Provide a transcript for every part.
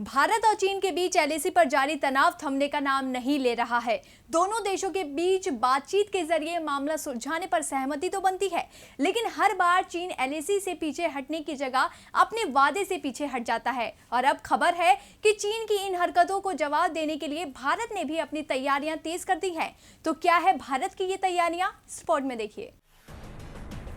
भारत और चीन के बीच एलएसी पर जारी तनाव थमने का नाम नहीं ले रहा है। दोनों देशों के बीच बातचीत के जरिए मामला सुलझाने पर सहमति तो बनती है, लेकिन हर बार चीन एलएसी से पीछे हटने की जगह अपने वादे से पीछे हट जाता है। और अब खबर है कि चीन की इन हरकतों को जवाब देने के लिए भारत ने भी अपनी तैयारियां तेज कर दी हैं। तो क्या है भारत की ये तैयारियां, स्पॉट में देखिए।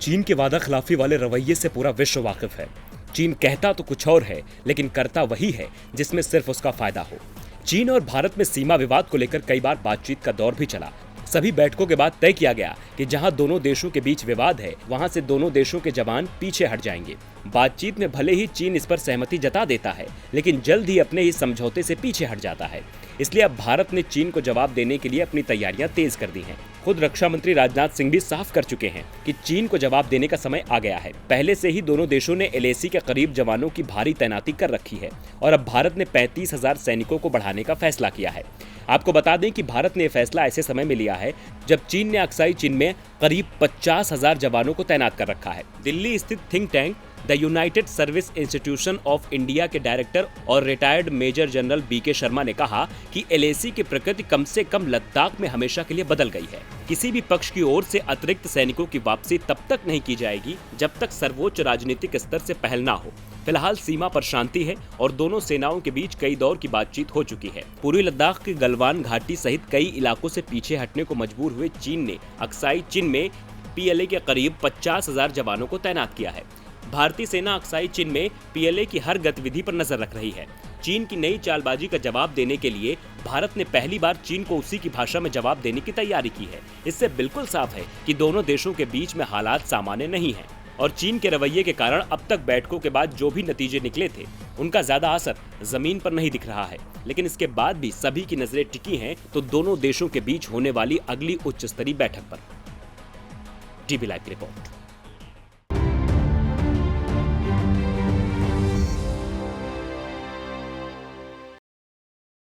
चीन के वादा खिलाफी वाले रवैये से पूरा विश्व वाकिफ है। चीन कहता तो कुछ और है, लेकिन करता वही है जिसमें सिर्फ उसका फायदा हो। चीन और भारत में सीमा विवाद को लेकर कई बार बातचीत का दौर भी चला। सभी बैठकों के बाद तय किया गया कि जहां दोनों देशों के बीच विवाद है, वहां से दोनों देशों के जवान पीछे हट जाएंगे। बातचीत में भले ही चीन इस पर सहमति जता देता है, लेकिन जल्द ही अपने इस समझौते से पीछे हट जाता है। इसलिए अब भारत ने चीन को जवाब देने के लिए अपनी तैयारियां तेज कर दी हैं। खुद रक्षा मंत्री राजनाथ सिंह भी साफ कर चुके हैं कि चीन को जवाब देने का समय आ गया है। पहले से ही दोनों देशों ने एलएसी के करीब जवानों की भारी तैनाती कर रखी है और अब भारत ने 35,000 सैनिकों को बढ़ाने का फैसला किया है। आपको बता दें कि भारत ने यह फैसला ऐसे समय में लिया है जब चीन ने अक्साई चीन में करीब 50,000 जवानों को तैनात कर रखा है। दिल्ली स्थित think tank the United Service Institution of India के डायरेक्टर और retired major general BK Sharma ने कहा कि एलएसी की प्रकृति कम से कम लद्दाख में हमेशा के लिए बदल गई है। किसी भी पक्ष की ओर से अतिरिक्त सैनिकों की वापसी तब तक नहीं की जाएगी जब तक सर्वोच्च राजनीतिक स्तर से पहल ना हो। फिलहाल सीमा पर शांति है और दोनों सेनाओं के बीच कई दौर की बातचीत हो चुकी है। पूर्वी लद्दाख के गलवान घाटी सहित कई इलाकों से पीछे हटने को मजबूर हुए चीन ने अक्साई चीन में पीएलए के करीब 50,000 जवानों को तैनात किया है। भारतीय सेना अक्साई चीन में पीएलए की हर गतिविधि पर नजर रख रही है। चीन की नई चालबाजी का जवाब देने के लिए भारत ने पहली बार चीन को उसी की भाषा में जवाब देने की तैयारी की है। इससे बिल्कुल साफ है कि दोनों देशों के बीच में हालात सामान्य नहीं है और चीन के रवैये के कारण अब तक बैठकों के बाद जो भी नतीजे निकले थे, उनका ज्यादा असर जमीन पर नहीं दिख रहा है। लेकिन इसके बाद भी सभी की नजरें टिकी हैं तो दोनों देशों के बीच होने वाली अगली उच्च स्तरीय बैठक पर। टीवी लाइव की रिपोर्ट।